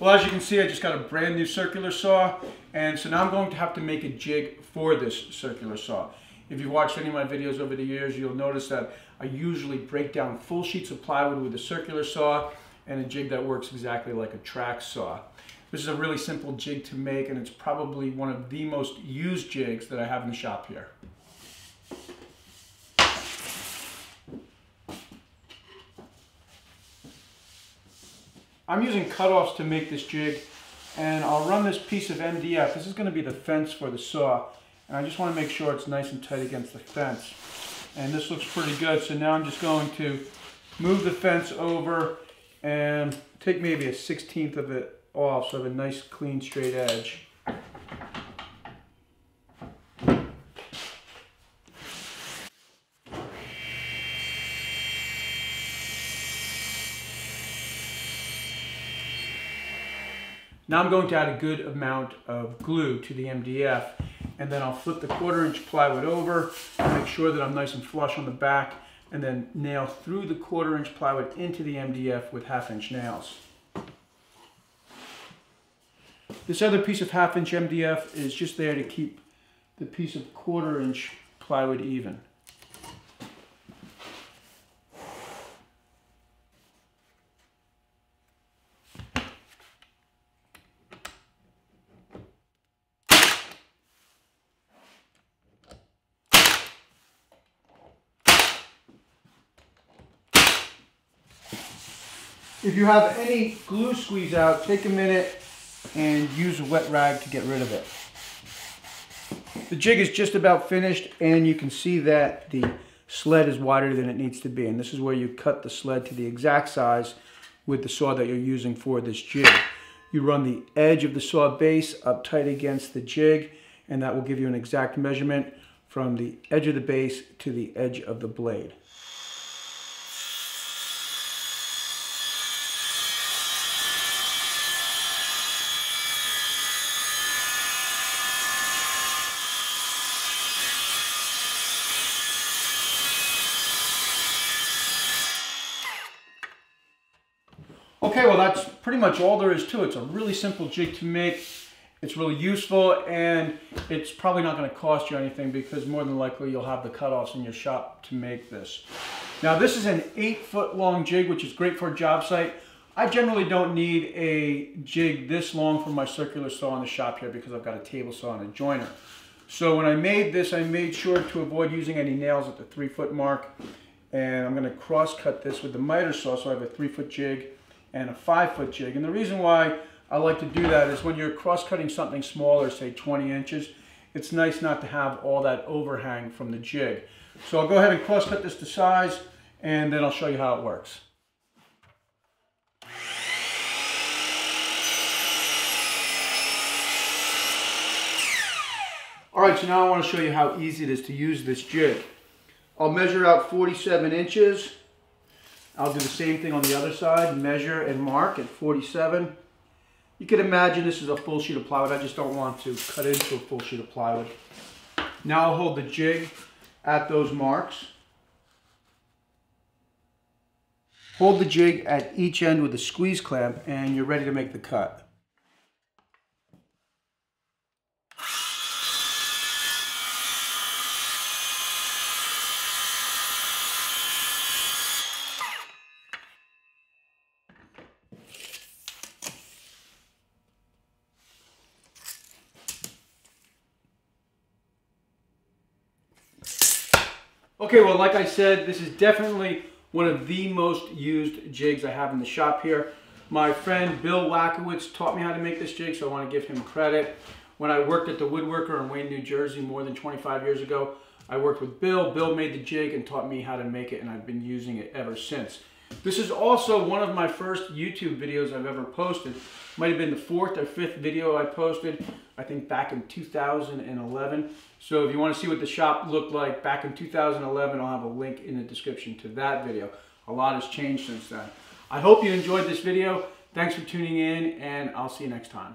Well, as you can see, I just got a brand new circular saw, and so now I'm going to have to make a jig for this circular saw. If you've watched any of my videos over the years, you'll notice that I usually break down full sheets of plywood with a circular saw and a jig that works exactly like a track saw. This is a really simple jig to make, and it's probably one of the most used jigs that I have in the shop here. I'm using cutoffs to make this jig, and I'll run this piece of MDF. This is going to be the fence for the saw, and I just want to make sure it's nice and tight against the fence. And this looks pretty good, so now I'm just going to move the fence over and take maybe a 1/16 of it off so I have a nice clean straight edge. Now I'm going to add a good amount of glue to the MDF, and then I'll flip the 1/4-inch plywood over and make sure that I'm nice and flush on the back, and then nail through the 1/4-inch plywood into the MDF with 1/2-inch nails. This other piece of 1/2-inch MDF is just there to keep the piece of 1/4-inch plywood even. If you have any glue squeeze out, take a minute and use a wet rag to get rid of it. The jig is just about finished, and you can see that the sled is wider than it needs to be. And this is where you cut the sled to the exact size with the saw that you're using for this jig. You run the edge of the saw base up tight against the jig, and that will give you an exact measurement from the edge of the base to the edge of the blade. Okay, well that's pretty much all there is to it. It's a really simple jig to make. It's really useful, and it's probably not going to cost you anything because more than likely you'll have the cutoffs in your shop to make this. Now this is an 8-foot long jig, which is great for a job site. I generally don't need a jig this long for my circular saw in the shop here because I've got a table saw and a joiner. So when I made this, I made sure to avoid using any nails at the 3-foot mark, and I'm going to cross cut this with the miter saw, so I have a 3-foot jig and a 5-foot jig. And the reason why I like to do that is when you're cross-cutting something smaller, say 20 inches, it's nice not to have all that overhang from the jig. So I'll go ahead and cross-cut this to size, and then I'll show you how it works. Alright, so now I want to show you how easy it is to use this jig. I'll measure out 47 inches. I'll do the same thing on the other side, measure and mark at 47. You can imagine this is a full sheet of plywood. I just don't want to cut into a full sheet of plywood. Now I'll hold the jig at those marks. Hold the jig at each end with a squeeze clamp, and you're ready to make the cut. Okay, well, like I said, this is definitely one of the most used jigs I have in the shop here. My friend Bill Wackowitz taught me how to make this jig, so I want to give him credit. When I worked at the Woodworker in Wayne, New Jersey more than 25 years ago, I worked with Bill. Bill made the jig and taught me how to make it, and I've been using it ever since. This is also one of my first YouTube videos I've ever posted. Might have been the 4th or 5th video I posted, I think back in 2011. So if you want to see what the shop looked like back in 2011, I'll have a link in the description to that video. A lot has changed since then. I hope you enjoyed this video. Thanks for tuning in, and I'll see you next time.